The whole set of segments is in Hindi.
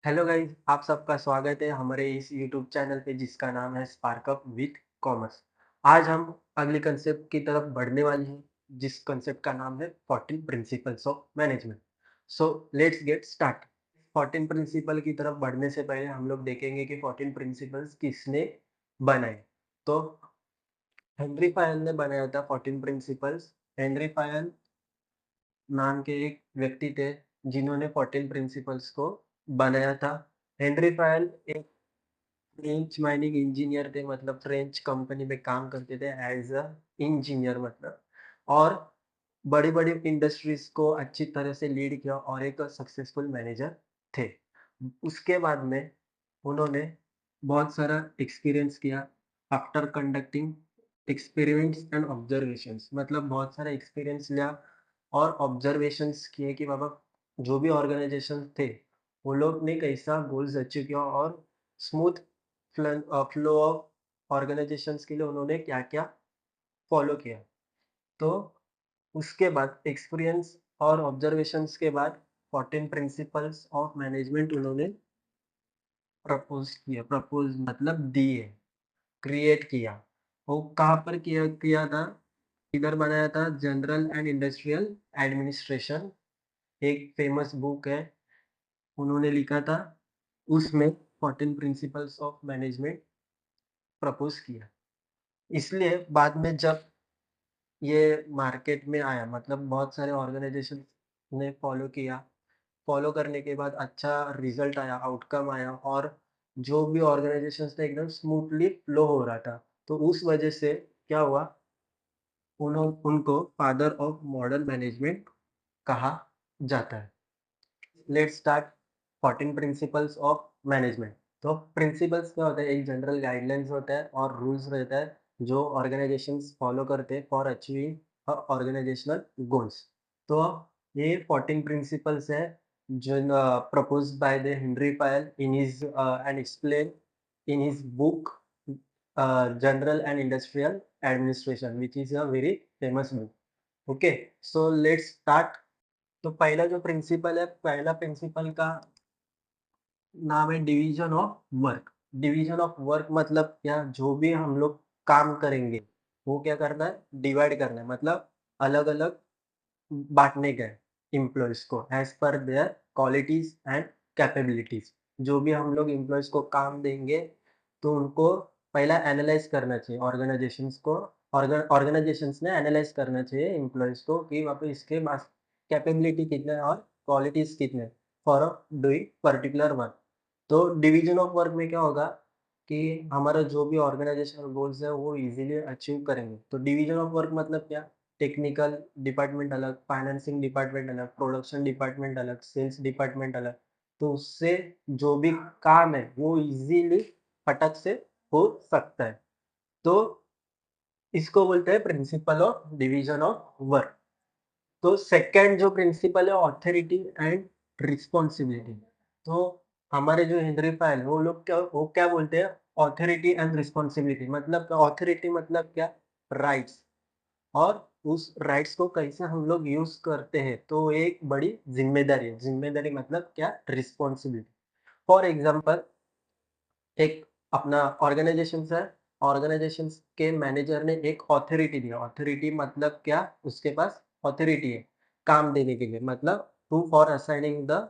हेलो गाइस, आप सबका स्वागत है हमारे इस यूट्यूब चैनल पे जिसका नाम है स्पार्कअप विथ कॉमर्स। आज हम अगले कंसेप्ट की तरफ बढ़ने वाले हैं जिस कंसेप्ट का नाम है 14 principles of management. So let's get start. 14 principle की तरफ बढ़ने से पहले हम लोग देखेंगे कि 14 प्रिंसिपल्स किसने बनाए। तो हेनरी फायल ने बनाया था 14 प्रिंसिपल्स। हेनरी फायल नाम के एक व्यक्ति थे जिन्होंने 14 प्रिंसिपल्स को बनाया था। हेनरी फायल एक फ्रेंच माइनिंग इंजीनियर थे, मतलब फ्रेंच कंपनी में काम करते थे एज़ अ इंजीनियर मतलब। और बड़ी-बड़ी इंडस्ट्रीज़ को अच्छी तरह से लीड किया और एक सक्सेसफुल मैनेजर थे। उसके बाद में उन्होंने बहुत सारा एक्सपीरियंस किया after conducting experiments and observations, मतलब बहुत सारा एक्सपीरियंस लिया और ऑब्जर्वेशंस किए कि बाबा जो भी ऑर्गेनाइजेशंस थे, वो लोग ने कैसा गोल्स अचीव किया और स्मूथ फ्लो ऑफ ऑर्गेनाइजेशंस के लिए उन्होंने क्या-क्या फॉलो किया। तो उसके बाद एक्सपीरियंस और ऑब्जर्वेशंस के बाद 14 प्रिंसिपल्स ऑफ मैनेजमेंट उन्होंने प्रपोज़ मतलब दिए, क्रिएट किया। वो कहाँ पर किया किया था? इधर बनाया था जनरल एंड इंडस्ट्रियल एडमिनिस्ट्रेशन, एक फेमस बुक है, उन्होंने लिखा था। उसमें 14 प्रिंसिपल्स ऑफ मैनेजमेंट प्रपोज़ किया। इसलिए बाद में जब ये मार्केट में आया, मतलब बहुत सारे ऑर्गेनाइज़ेशन ने फ़ॉलो किया। फ़ॉलो करने के बाद अच्छा रिज़ल्ट आया, आउटकम आया और जो भी ऑर्गेनाइज़ेशंस थे एकदम स्मूथली फ्लो हो रहा था। तो उस वजह से क्या हुआ, उनको फादर ऑफ मॉडर्न मैनेजमेंट कहा जाता है। Let's start 14 principles of management. तो प्रिंसिपल्स क्या होता है? एक जनरल गाइडलाइंस होता है और रूल्स रहता है जो ऑर्गेनाइजेशंस फॉलो करते हैं फॉर अचीविंग ऑर्गेनाइजेशनल गोल्स। तो ये 14 प्रिंसिपल्स है जो proposed by the Henry file in his and explain in his book general and industrial administration which is a very famous book. Okay, so let's start. तो पहला जो प्रिंसिपल है, पहला प्रिंसिपल का नाम है division of work. Division of work मतलब क्या? जो भी हम लोग काम करेंगे, वो क्या करना है? डिवाइड करना है, मतलब अलग-अलग बाँटने का है एम्प्लॉइज़ को as per their qualities and capabilities. जो भी हम लोग एम्प्लॉइज़ को काम देंगे, तो उनको पहला एनालाइज़ करना चाहिए ऑर्गनाइज़ेशंस को। ऑर्गनाइज़ेशंस ने एनालाइज़ करना चाहिए एम्प्लॉइज़ को कि वहाँ पे इसके पास कैपेबिलिटी कितना है और क्वालिटीज़ कितने हैं फॉर डूइंग पर्टिकुलर वर्क। तो डिवीज़न ऑफ वर्क में क्या होगा कि हमारा जो भी ऑर्गेनाइज़ेशनल गोल्स है वो ईज़िली अचीव करेंगे। तो डिवीज़न ऑफ वर्क मतलब क्या? टेक्निकल डिपार्टमेंट अलग, फाइनेंसिंग डिपार्टमेंट अलग, प्रोडक्शन डिपार्टमेंट अलग, सेल्स डिपार्टमेंट अलग। तो उससे जो भी काम है वो ईज़िली फटक से हो सकता है। तो इसको बोलते हैं principle of division of work. तो सेकंड जो प्रिंसिपल है ऑथोरिटी एंड रिस्पॉन्सिबिलिटी। तो हमारे जो हेनरी फाइल वो क्या बोलते हैं? ऑथोरिटी एंड रिस्पॉन्सिबिलिटी मतलब ऑथोरिटी मतलब क्या? राइट्स। और उस राइट्स को कैसे हम लोग यूज़ करते हैं, तो एक बड़ी ज़िम्मेदारी है। ज़िम्मेदारी मतलब क्या? रिस्पॉन्सिबिलिटी। फॉर एग्ज़ाम्पल एक अपना ऑर्गेनाइज़ेशंस है, ऑर्गेनाइज़ेशंस के मैनेजर ने एक अथॉरिटी दिया। अथॉरिटी मतलब क्या? उसके पास अथॉरिटी है, काम देने के लिए मतलब to for assigning the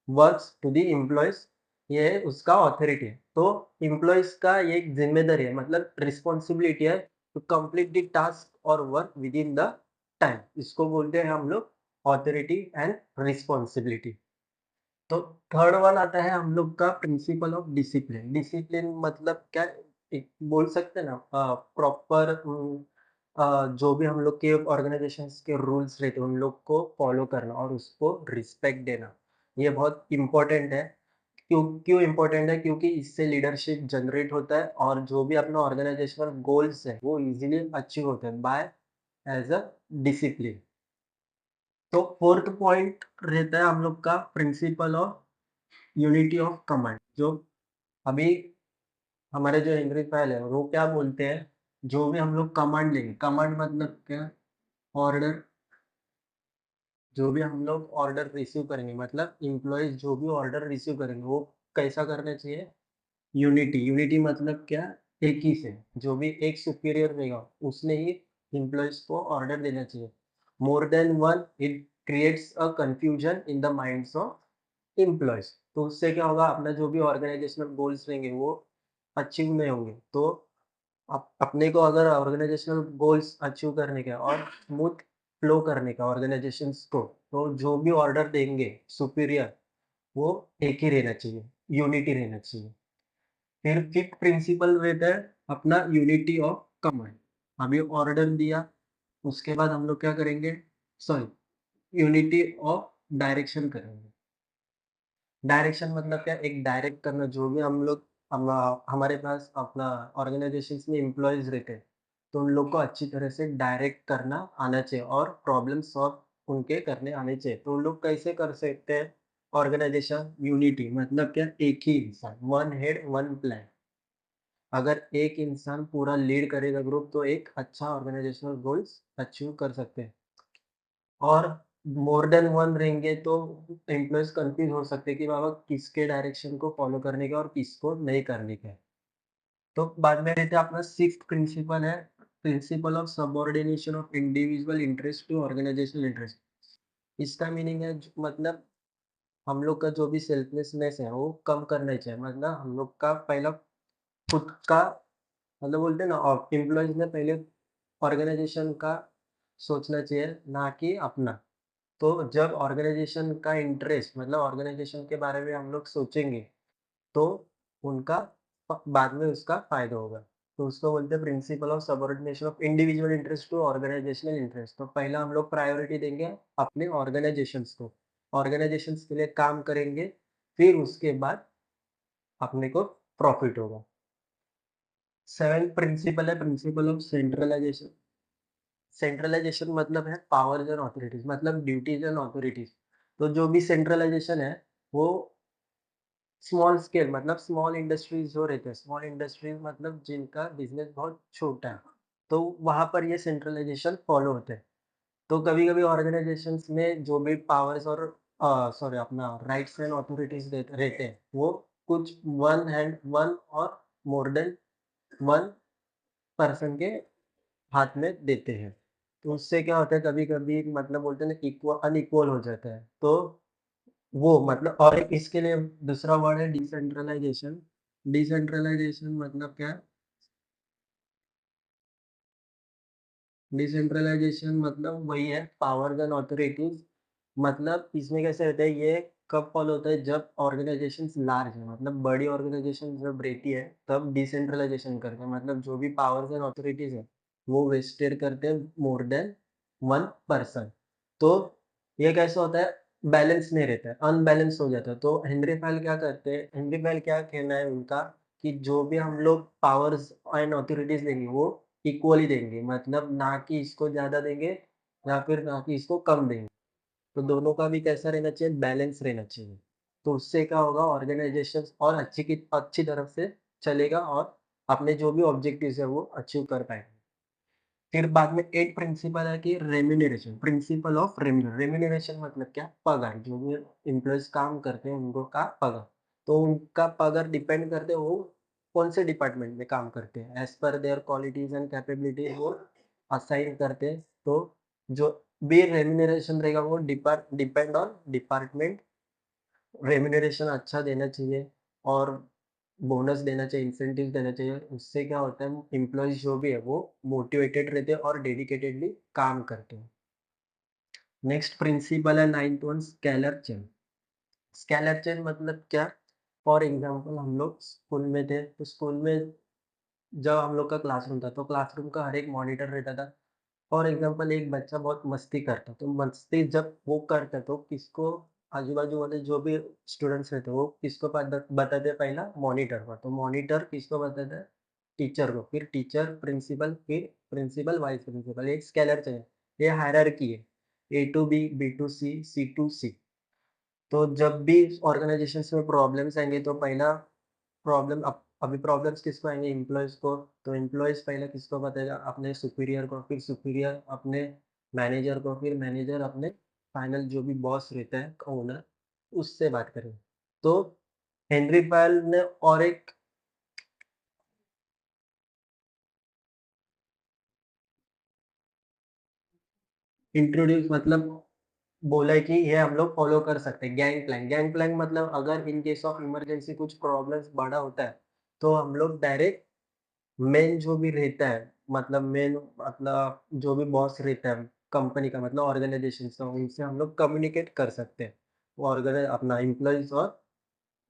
works to the employees, ये उसका अथॉरिटी है। तो एम्प्लॉइज़ का ये एक ज़िम्मेदारी है, मतलब रिस्पॉन्सिबिलिटी है टू कंप्लीट द टास्क और वर्क विदिन द टाइम। इसको बोलते हैं हम लोग अथॉरिटी एंड रिस्पॉन्सिबिलिटी। तो थर्ड वन आता है हम लोग का प्रिंसिपल ऑफ डिसिप्लिन। डिसिप्लिन मतलब क्या? एक बोल सकते हैं ना प्रॉपर जो भी हम लोग के ऑर्गेनाइजेशंस के रूल्स रहते हैं उन लोग को फॉलो करना और उसको रिस्पेक्ट देना। ये बहुत इम्पोर्टेंट है। क्यों क्यों इम्पोर्टेंट है? क्योंकि इससे लीडरशिप जनरेट होता है और जो भी अपना ऑर्गेनाइजेशनल गोल्स है वो इजीली अचीव होते हैं बाय एज अ डिसिप्लिन। तो फोर्थ पॉइंट रहता है हम लोग का principle of unity of command. जो अभी हमारे जो हेनरी फैल है वो क्या बोलते हैं? जो भी हम लोग कमांड लेंगे, कमांड मतलब क्या? ऑर्डर। जो भी हम लोग ऑर्डर रिसीव करेंगे मतलब एम्प्लॉइज़ जो भी ऑर्डर रिसीव करेंगे वो कैसा करना चाहिए? यूनिटी, यूनिटी मतलब क्या? एक ही से, जो भी एक सुपीरियर रहेगा उसने ही एम्प्लॉइज़ को ऑर्डर देना चाहिए। More than one it creates a confusion in the minds of employees. तो उससे क्या होगा अपना जो भी ऑर्गेनाइजेशनल गोल्स रहेंगे वो अचीव नहीं होंगे। तो अपने को अगर ऑर्गेनाइजेशनल गोल्स अचीव करने का और स्मूथ फ्लो करने का ऑर्गेनाइजेशंस को, तो जो भी ऑर्डर देंगे सुपीरियर वो एक ही रहना चाहिए, यूनिटी रहना चाहिए। फिर फिफ्थ प्रिंसिपल रहता है अपना यूनिटी ऑफ कमांड। अभी ऑर्डर दिया, उसके बाद हम लोग क्या करेंगे? सॉरी, यूनिटी ऑफ डायरेक्शन करेंगे। डायरेक्शन मतलब क्या? एक डायरेक्ट करना जो भी हमारे पास अपना ऑर्गेनाइजेशंस में एम्प्लॉइज़ रहते हैं, तो उन लोग को अच्छी तरह से डायरेक्ट करना आना चाहिए और प्रॉब्लम सॉल्व उनके करने आने चाहिए। तो उन लोग कैसे कर सकते हैं? ऑर्गेनाइजेशन यूनिटी मतलब क्या? एक ही इंसान, वन हेड वन प्लान। अगर एक इंसान पूरा लीड करेगा ग्रुप तो एक अच्छा ऑर्गेनाइजेशनल गोल्स अचीव कर सकते हैं। और मोर देन वन रहेंगे तो एम्प्लॉइज़ कन्फ्यूज़ हो सकते हैं कि बाबा किसके डायरेक्शन को फ़ॉलो करने का और किसको नहीं करने का है। तो बाद में रहता है अपना सिक्स्थ प्रिंसिपल है, principle of subordination of individual interest to organisational interest. इसका मीनिंग है मतलब हम लोग का जो भी सेल्फलेसनेस है वो कम करना चाहिए। मतलब हम लोग का पहला खुद का मतलब बोलते हैं ना एम्प्लॉइज़ ने पहले ऑर्गेनाइजेशन का सोचना चाहिए, ना कि अपना। तो जब ऑर्गेनाइज़ेशन का इंटरेस्ट मतलब ऑर्गेनाइज़ेशन के बारे में हम लोग सोचेंगे, तो उनका बाद में उसका फ़ायदा होगा। तो उसको बोलते हैं principle of subordination of individual interest to organisational interest. तो पहला हम लोग प्रायोरिटी देंगे अपने ऑर्गेनाइज़ेशंस को। ऑर्गेनाइज़ेशंस के लिए काम करेंगे, फिर उसके बाद अपने को प्रॉफ़िट होगा। सेवेंथ प्रिंसिपल है प्रिंसिपल ऑफ सेंट्रलाइज़ेशन। सेंट्रलाइज़ेशन मतलब है पावर्स एंड अथॉरिटीज़ मतलब ड्यूटीज़ एंड अथॉरिटीज़। तो जो भी सेंट्रलाइज़ेशन है, वो स्मॉल स्केल मतलब स्मॉल इंडस्ट्रीज़ जो रहते हैं, स्मॉल इंडस्ट्रीज़ मतलब जिनका बिज़नेस बहुत छोटा है, तो वहाँ पर ये सेंट्रलाइज़ेशन फ़ॉलो होते हैं। तो कभी-कभी ऑर्गनाइज़ेशंस में जो भी पावर्स और सॉरी अपना राइट्स एंड अथॉरिटीज़ रहते हैं, वो कुछ वन और मोर देन वन पर्सन के हाथ में देते हैं। तो उससे क्या होता है कभी-कभी मतलब बोलते हैं ना अनइक्वल हो जाता है। तो वो मतलब और एक इसके लिए दूसरा वर्ड है डिसेंट्रलाइज़ेशन। डिसेंट्रलाइज़ेशन मतलब क्या है? डिसेंट्रलाइज़ेशन मतलब वही है पावर्स एंड अथॉरिटीज़ मतलब इसमें कैसे होता है ये कब फॉलो होता है जब ऑर्गनाइज़ेशंस लार्ज है मतलब बड़ी ऑर्गनाइज़ेशन जब रहती है तब डिसेंट्रलाइज़ेशन करते हैं मतलब जो भी पावर्स एंड अथॉरिटीज़ है वो वेस्टेड करते हैं मोर देन वन पर्सन। तो ये कैसे होता है बैलेंस नहीं रहता है, अनबैलेंस हो जाता है। तो हेनरी फेल क्या करते हैं हेनरी फेल क्या कहना है उनका कि जो भी हम लोग पावर्स एंड अथॉरिटीज़ देंगे वो इक्वली देंगे मतलब ना कि इसको ज़्यादा देंगे या फिर ना कि इसको कम देंगे। तो दोनों का भी कैसा रहना चाहिए बैलेंस रहना चाहिए। तो उससे क्या होगा ऑर्गनाइज़ेशंस और अच्छी तरफ से चलेगा और अपने जो भी ऑब्जेक्टिव्स है वो अचीव कर पाएँगे। फिर बाद में 8 प्रिंसिपल है कि रेम्यूनरेशन, प्रिंसिपल ऑफ रेम्यूनरेशन मतलब क्या? पगार, जो भी एम्प्लॉइज़ काम करते हैं उनको का पगार। तो उनका पगार डिपेंड करते हैं वो कौन से डिपार्टमेंट में काम करते हैं। As per their qualities and capabilities वो असाइन करते हैं। तो जो भी रेम्यूनरेशन रहेगा वो डिपेंड ऑन डिपार्टमेंट। रेम्यूनरेशन अच्छा देना चाहिए और बोनस देना चाहिए, इंसेंटिव देना चाहिए। उससे क्या होता है एम्प्लॉइज़ जो भी है वो मोटिवेटेड रहते हैं और डेडिकेटेडली काम करते हैं। नेक्स्ट प्रिंसिपल है ninth one scalar chain. Scalar chain मतलब क्या? फॉर एग्ज़ाम्पल हम लोग स्कूल में थे, तो स्कूल में जब हम लोग का क्लासरूम था, तो क्लासरूम का हर एक मॉनिटर रहता था। फॉर एग्ज़ाम्पल एक बच्चा बहुत मस्ती करता, तो मस्ती जब वो करता तो किसको आजू-बाजू वाले जो भी स्टूडेंट्स रहते वो किसको बताते पहला मॉनिटर को, तो मॉनिटर किसको बताता है? टीचर को, फिर टीचर प्रिंसिपल, फिर प्रिंसिपल, वाइस प्रिंसिपल, एक स्केलर चेन है। ये हायरार्की है, A to B, B to C, C to C. तो जब भी ऑर्गनाइज़ेशंस में प्रॉब्लम्स आएँगे तो पहला प्रॉब्लम अभी प्रॉब्लम्स किसको आएँगे? एम्प्लॉइज़ को, तो एम्प्लॉइज़ पहले किसको बताएगा? अपने सुपीरियर को, फिर सुपीरियर अपने मैनेजर को, फिर मैनेजर अपने फाइनल जो भी बॉस रहता है, ओनर, उससे बात करेंगे। तो हेनरी पायल ने और एक इंट्रोड्यूस मतलब बोला है कि ये हम लोग फॉलो कर सकते हैं गैंग प्लैंक। गैंग प्लैंक मतलब अगर इन केस ऑफ इमरजेंसी कुछ प्रॉब्लम्स बड़ा होता है, तो हम लोग डायरेक्ट मेन जो भी रहता है, मतलब मेन मतलब जो भी बॉस रहता है कंपनी का, मतलब ऑर्गनाइज़ेशन का, उनसे हम लोग कम्युनिकेट कर सकते हैं। वो अपना एम्प्लॉइज़ और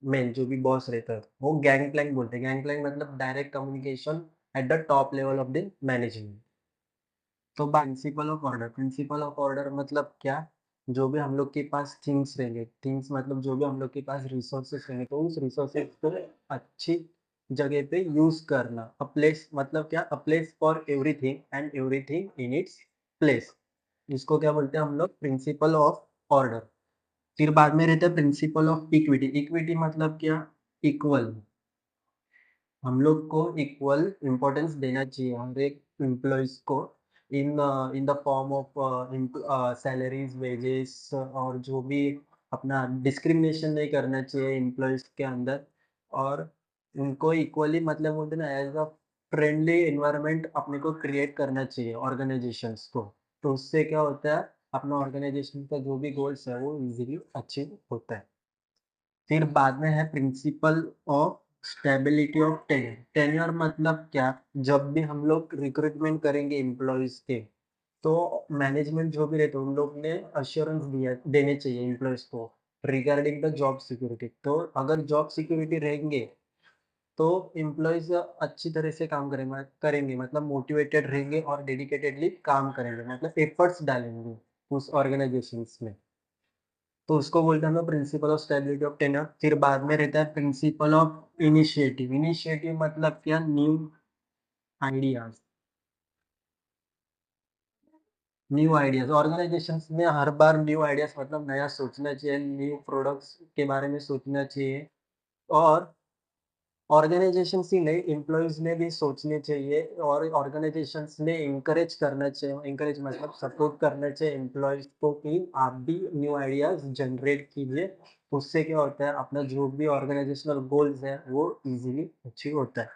मेन जो भी बॉस रहता है, वो गैंग प्लैंक बोलते हैं। गैंग प्लैंक मतलब direct communication at the top level of the management. तो principle of order, principle of order मतलब क्या? जो भी हम लोग के पास थिंग्स रहेंगे, थिंग्स मतलब जो भी हम लोग के पास रिसोर्सेस रहेंगे, तो उस रिसोर्सेस को अच्छी जगह पे यूज़ करना। अ प्लेस मतलब क्या? A place for everything and everything in its place. इसको क्या बोलते हैं हम लोग? Principal of order. फिर बाद में रहता है प्रिंसिपल ऑफ इक्विटी। इक्विटी मतलब क्या? इक्वल। हम लोग को इक्वल इम्पोर्टेंस देना चाहिए हर एक एम्प्लॉइज़ को in the form of salaries, wages और जो भी अपना डिस्क्रिमिनेशन नहीं करना चाहिए एम्प्लॉइज़ के अंदर। और उनको इक्वली मतलब बोलते हैं ना एज़ अ फ्रेंडली एनवायरनमेंट अपने को क्रिएट करना चाहिए ऑर्गनाइज़ेशंस को। तो उससे क्या होता है अपना ऑर्गनाइज़ेशन का जो भी गोल्स है वो ईज़िली अचीव होता है। फिर बाद में है principle of stability of tenure. Tenure मतलब क्या? जब भी हम लोग रिक्रूटमेंट करेंगे एम्प्लॉइज़ के, तो मैनेजमेंट जो भी रहते हैं, उन लोग ने अश्योरेंस दिया देने चाहिए एम्प्लॉइज़ को रिगार्डिंग द जॉब सिक्योरिटी। तो अगर जॉब सिक्योरिटी रहेंगे, तो एम्प्लॉइज़ अच्छी तरह से काम करेंगे मतलब मोटिवेटेड रहेंगे और डेडिकेटेडली काम करेंगे, मतलब एफर्ट्स डालेंगे उस ऑर्गनाइज़ेशंस में। तो उसको बोलते हैं हम लोग principle of stability of tenure. फिर बाद में रहता है प्रिंसिपल ऑफ इनिशिएटिव। इनिशिएटिव मतलब क्या? New ideas. New ideas organisations में हर बार न्यू आइडियाज़ मतलब नया सोचना चाहिए, न्यू प्रोडक्ट्स के बारे में सोचना चाहिए। और ऑर्गनाइज़ेशंस ही नहीं, एम्प्लॉइज़ ने भी सोचने चाहिए और ऑर्गनाइज़ेशंस ने एनकरेज करना चाहिए। एनकरेज मतलब सपोर्ट करना चाहिए एम्प्लॉइज़ को कि आप भी न्यू आइडियाज़ जनरेट कीजिए। उससे क्या होता है अपना जो भी ऑर्गनाइज़ेशनल गोल्स है वो ईज़िली अचीव होता है।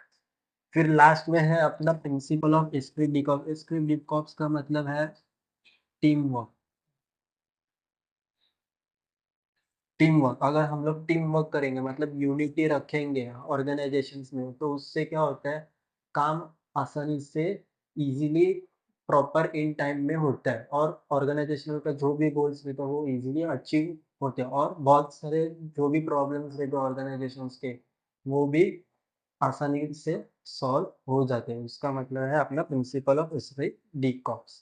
फिर लास्ट में है अपना principle of Esprit D Corp. Esprit D corps का मतलब है टीम वर्क। टीम वर्क, अगर हम लोग टीम वर्क करेंगे मतलब यूनिटी रखेंगे ऑर्गेनाइजेशंस में, तो उससे क्या होता है काम आसानी से इजीली प्रॉपर इन टाइम में होता है और ऑर्गेनाइजेशन का जो भी गोल्स रहते हैं वो इजीली अचीव होते हैं और बहुत सारे जो भी प्रॉब्लम्स रहते हैं ऑर्गेनाइजेशंस के वो भी आसानी से सॉल्व हो जाते हैं। उसका मतलब है अपना प्रिंसिपल ऑफ डी कॉप्स।